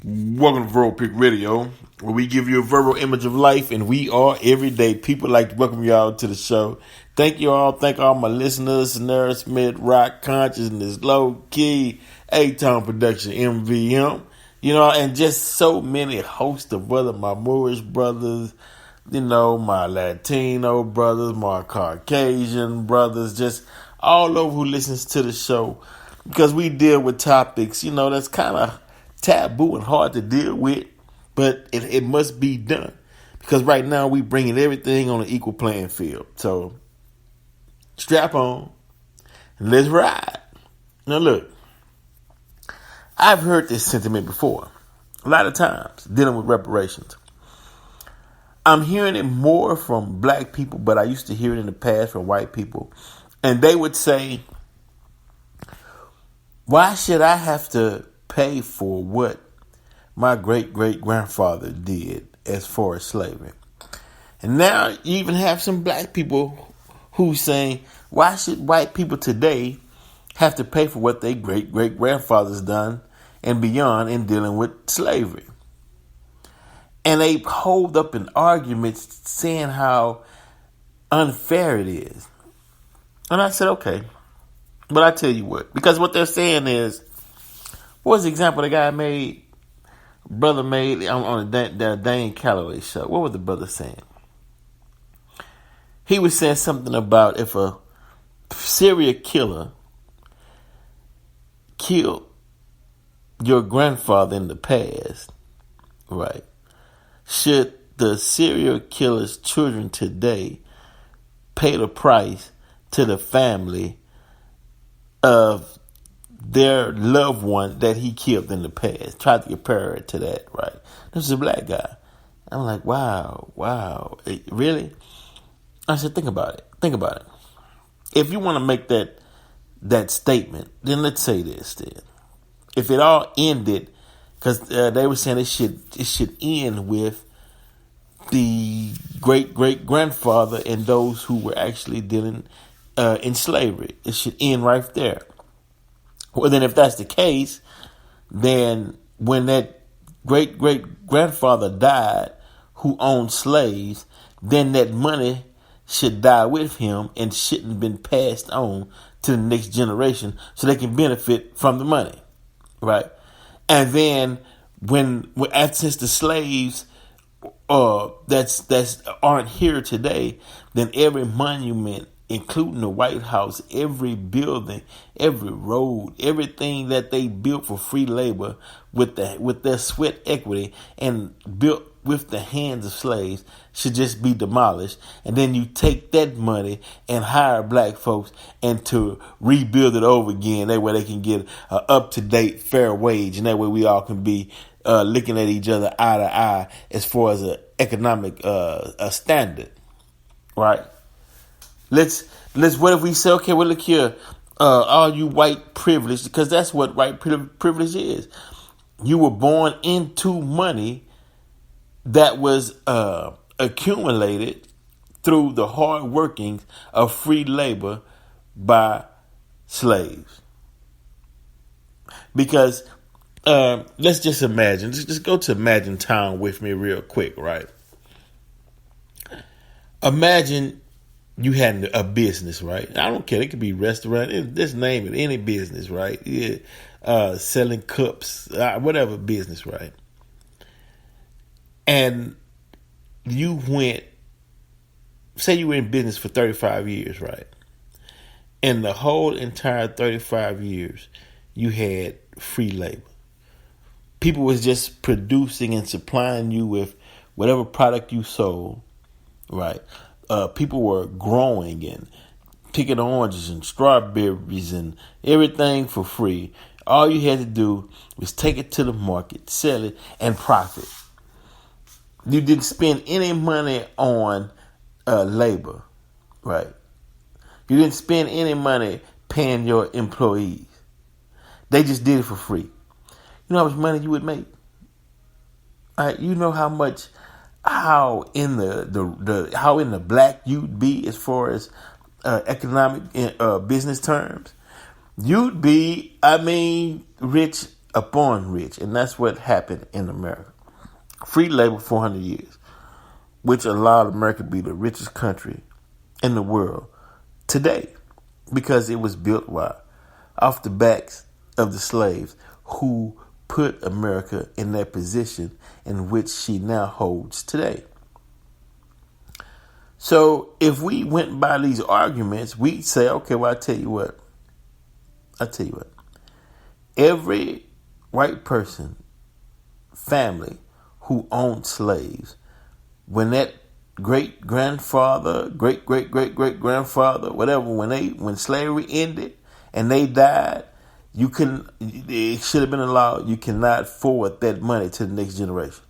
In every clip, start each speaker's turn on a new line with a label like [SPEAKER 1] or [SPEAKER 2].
[SPEAKER 1] Welcome to Verbal Pick Radio, where we give you a verbal image of life, and we are everyday people. Like to welcome y'all to the show. Thank you all. Thank all my listeners. Nerd Smith, Rock Consciousness, Low Key, A-Tone Production, MVM. You know, and just so many hosts of other, my Moorish brothers, you know, my Latino brothers, my Caucasian brothers, just all over who listens to the show. Because we deal with topics, you know, that's kind of taboo and hard to deal with, but it must be done. Because right now we bringing everything on an equal playing field. So strap on and let's ride. Now look, I've heard this sentiment before, a lot of times, dealing with reparations. I'm hearing it more from black people, but I used to hear it in the past from white people. And they would say, why should I have to pay for what my great-great-grandfather did as far as slavery? And now you even have some black people who saying, why should white people today have to pay for what their great-great-grandfathers done and beyond in dealing with slavery? And they hold up an argument saying how unfair it is. And I said, okay. But I tell you what, because what they're saying is, what was the example the guy made, brother made on the Dane Calloway show? What was the brother saying? He was saying something about if a serial killer killed your grandfather in the past, right? Should the serial killer's children today pay the price to the family of their loved one that he killed in the past? Tried to compare it to that, right? This is a black guy. I'm like, wow. Really? I said, think about it. If you want to make that statement, then let's say this then. If it all ended, because they were saying it should end with the great-great-grandfather and those who were actually dealing in slavery. It should end right there. Well, then if that's the case, then when that great-great-grandfather died who owned slaves, then that money should die with him and shouldn't have been passed on to the next generation so they can benefit from the money, right? And then since the slaves that's aren't here today, then every monument, including the White House, every building, every road, everything that they built for free labor with their sweat equity and built with the hands of slaves should just be demolished. And then you take that money and hire black folks and to rebuild it over again. That way they can get an up-to-date fair wage. And that way we all can be looking at each other eye to eye as far as an economic standard, right? Let's what if we say, okay, well, look here, all you white privilege, because that's what white privilege is. You were born into money that was accumulated through the hard workings of free labor by slaves. Because let's just imagine, just go to Imagine Town with me real quick, right? Imagine you had a business, right? I don't care. It could be restaurant. Just name it. Any business, right? Yeah. Selling cups, whatever business, right? And you say you were in business for 35 years, right? And the whole entire 35 years, you had free labor. People was just producing and supplying you with whatever product you sold, right? People were growing and picking oranges and strawberries and everything for free. All you had to do was take it to the market, sell it, and profit. You didn't spend any money on labor, right? You didn't spend any money paying your employees. They just did it for free. You know how much money you would make? All right, you know how in the black you'd be as far as economic business terms. You'd be, rich upon rich. And that's what happened in America. Free labor 400 years, which allowed America to be the richest country in the world today, because it was built off the backs of the slaves who put America in that position in which she now holds today. So if we went by these arguments, we'd say, okay, well, I tell you what. Every white person, family who owned slaves, when that great grandfather, great grandfather, whatever, when slavery ended and they died, it should have been allowed. You cannot forward that money to the next generation.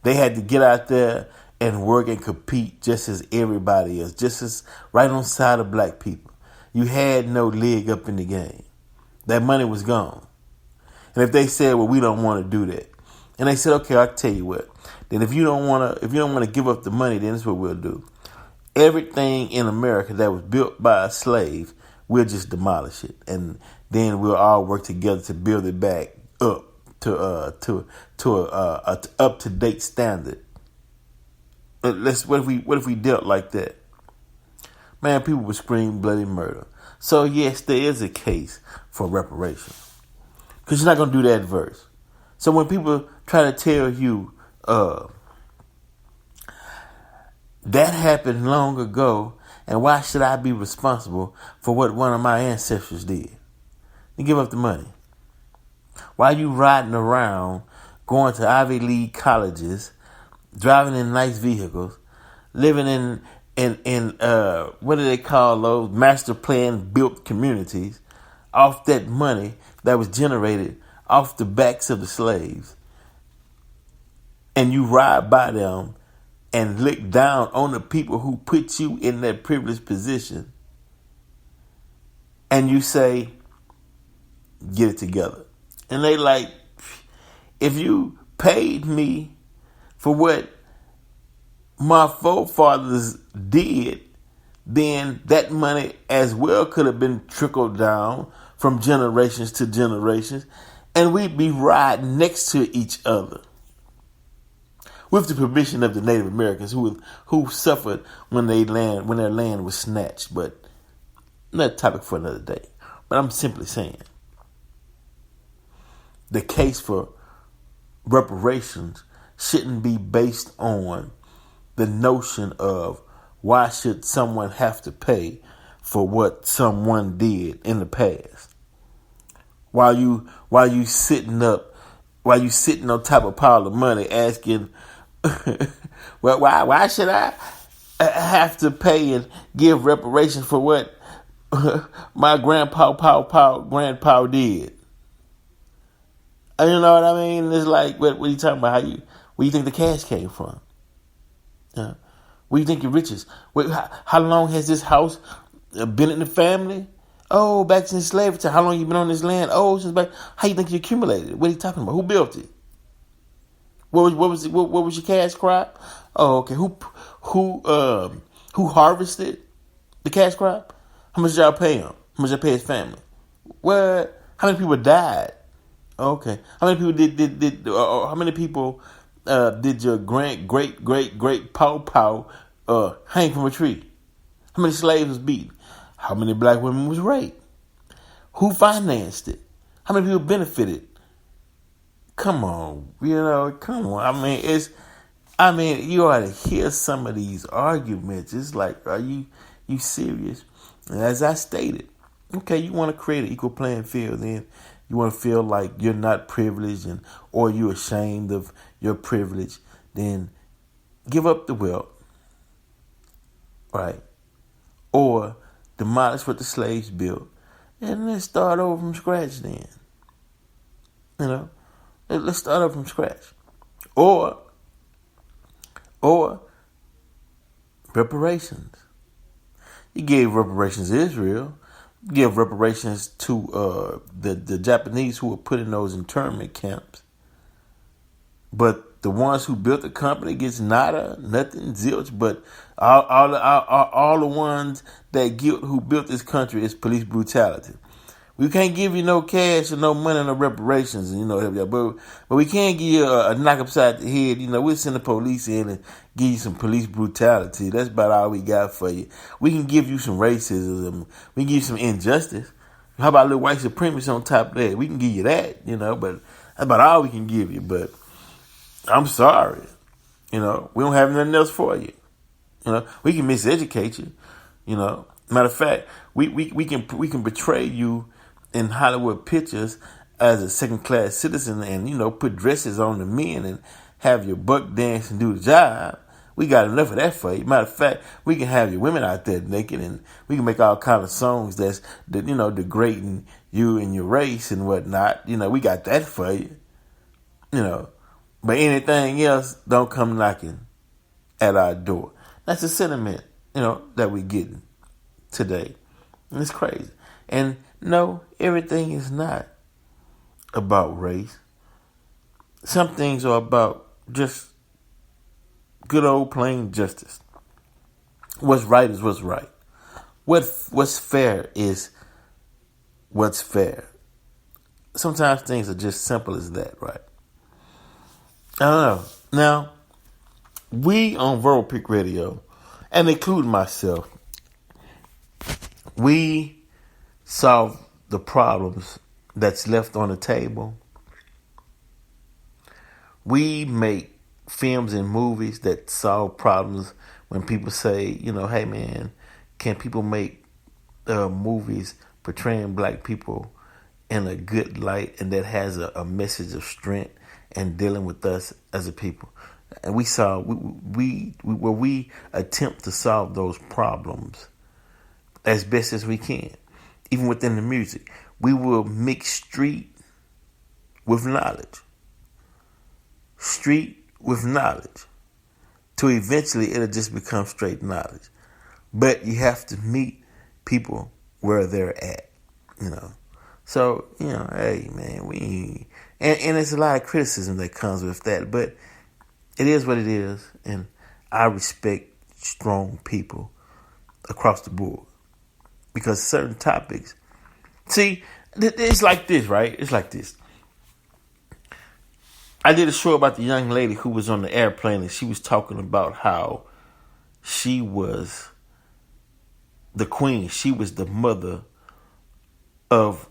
[SPEAKER 1] They had to get out there and work and compete just as everybody else, just as right on side of black people. You had no leg up in the game. That money was gone. And if they said, well, we don't want to do that, and they said, okay, I'll tell you what. Then if you don't want to give up the money, then this is what we'll do. Everything in America that was built by a slave, we'll just demolish it, and then we'll all work together to build it back up to a up to date standard. What if we dealt like that? Man, people would scream bloody murder. So yes, there is a case for reparations, because you're not going to do that verse. So when people try to tell you that happened long ago, and why should I be responsible for what one of my ancestors did? You give up the money. Why are you riding around, going to Ivy League colleges, driving in nice vehicles, living in what do they call those master plan built communities, off that money that was generated off the backs of the slaves, and you ride by them and look down on the people who put you in that privileged position, and you say, get it together. And they like, if you paid me for what my forefathers did, then that money as well could have been trickled down from generations to generations, and we'd be riding next to each other, with the permission of the Native Americans who suffered when their land was snatched. But another topic for another day. But I'm simply saying, the case for reparations shouldn't be based on the notion of why should someone have to pay for what someone did in the past. While you sitting on top of a pile of money asking, well, why should I have to pay and give reparations for what my grandpa did? You know what I mean? It's like, what are you talking about? Where you think the cash came from? Where you think your riches? How long has this house been in the family? Oh, back since slavery time. How long you been on this land? Oh, since back. How you think you accumulated it? What are you talking about? Who built it? What was your cash crop? Oh, okay. Who harvested the cash crop? How much did y'all pay him? How much did y'all pay his family? What? How many people died? Okay. How many people how many people did your great pow hang from a tree? How many slaves was beaten? How many black women was raped? Who financed it? How many people benefited? Come on, come on. You ought to hear some of these arguments. It's like, are you serious? And as I stated, okay, you want to create an equal playing field, then you want to feel like you're not privileged or you're ashamed of your privilege, then give up the wealth, right? Or demolish what the slaves built, and let's start over from scratch then. Let's start over from scratch. Or reparations. You gave reparations to Israel. You give reparations to the Japanese who were put in those internment camps. But the ones who built the company gets nothing, zilch. But all the ones who built this country is police brutality. We can't give you no cash or no money, no reparations, and help you. But we can't give you a knock upside the head. We'll send the police in and give you some police brutality. That's about all we got for you. We can give you some racism. We can give you some injustice. How about a little white supremacy on top of that? We can give you that, but that's about all we can give you. But I'm sorry, we don't have nothing else for you. We can miseducate you. Matter of fact, we can betray you in Hollywood pictures as a second class citizen, and put dresses on the men and have your buck dance and do the job. We got enough of that for you. Matter of fact, we can have your women out there naked, and we can make all kind of songs that's degrading you and your race and whatnot. We got that for you. But anything else don't come knocking at our door. That's the sentiment, that we're getting today. And it's crazy. And no, everything is not about race. Some things are about just good old plain justice. What's right is what's right. What's fair is what's fair. Sometimes things are just simple as that, right? I don't know. Now, we on Verbal Peak Radio, and including myself, we solve the problems that's left on the table. We make films and movies that solve problems when people say, hey man, can people make movies portraying black people in a good light and that has a message of strength and dealing with us as a people? And we attempt to solve those problems as best as we can. Even within the music, we will mix street with knowledge. Street with knowledge. To eventually it'll just become straight knowledge. But you have to meet people where they're at, So, hey man, and there's a lot of criticism that comes with that, but it is what it is, and I respect strong people across the board. Because certain topics, see, it's like this, right? It's like this. I did a show about the young lady who was on the airplane, and she was talking about how she was the queen. She was the mother of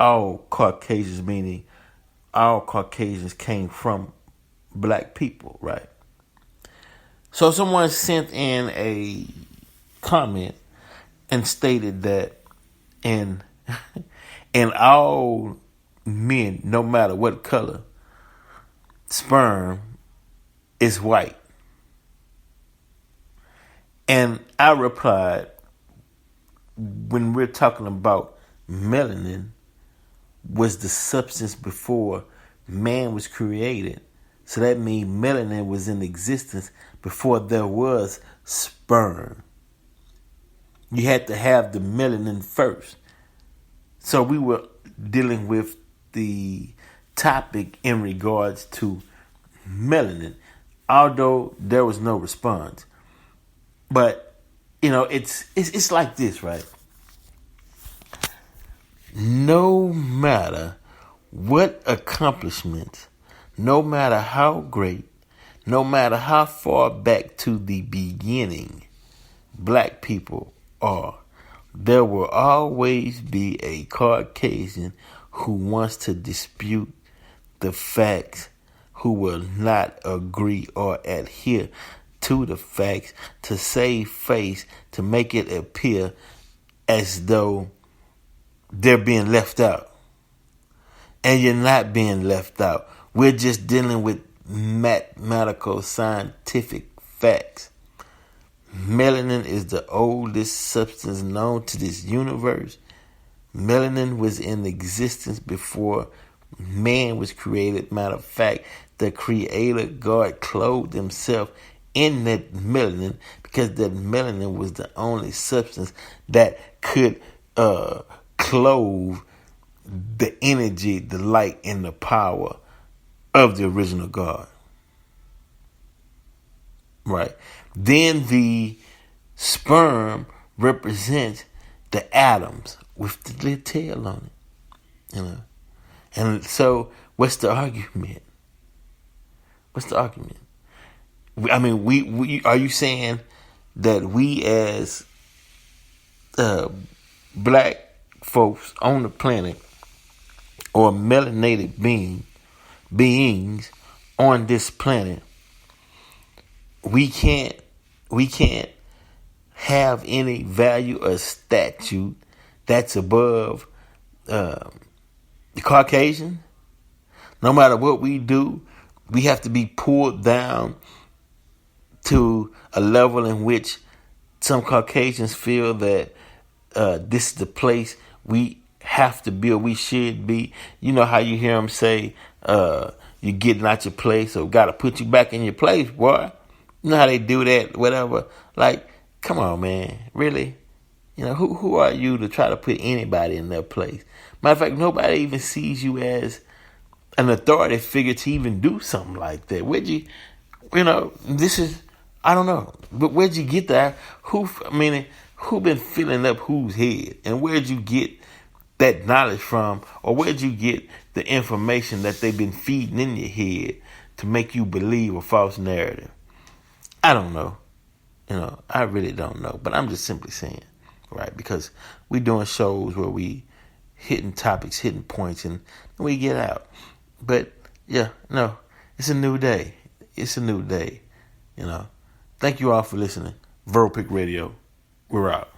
[SPEAKER 1] all Caucasians, meaning all Caucasians came from black people, right? So someone sent in a comment and stated that in all men, no matter what color, sperm is white. And I replied, when we're talking about melanin, was the substance before man was created. So that means melanin was in existence before there was sperm. You had to have the melanin first. So we were dealing with the topic in regards to melanin, although there was no response. But, it's like this, right? No matter what accomplishments, no matter how great, no matter how far back to the beginning black people are, there will always be a Caucasian who wants to dispute the facts, who will not agree or adhere to the facts, to save face, to make it appear as though they're being left out. And you're not being left out. We're just dealing with mathematical, scientific facts. Melanin is the oldest substance known to this universe. Melanin was in existence before man was created. Matter of fact, the Creator God clothed himself in that melanin because that melanin was the only substance that could clothe the energy, the light, and the power of the original God. Right. Then the sperm represents the atoms with the little tail on it. You know, and so what's the argument? What's the argument? I mean, we are you saying that we as black folks on the planet or melanated beings on this planet, we can't have any value or statute that's above the Caucasian? No matter what we do, we have to be pulled down to a level in which some Caucasians feel that this is the place we have to be or we should be. You know how you hear them say, you're getting out your place, so got to put you back in your place, boy. You know how they do that, whatever. Like, come on, man. Really? You know, who are you to try to put anybody in their place? Matter of fact, nobody even sees you as an authority figure to even do something like that. Where'd you this is, I don't know, but where'd you get that? Who been filling up whose head? And where'd you get that knowledge from? Or where'd you get the information that they've been feeding in your head to make you believe a false narrative? I don't know. I really don't know. But I'm just simply saying, right? Because we're doing shows where we hitting topics, hitting points, and we get out. But, yeah, no, it's a new day. It's a new day, Thank you all for listening. Verbal Pick Radio, we're out.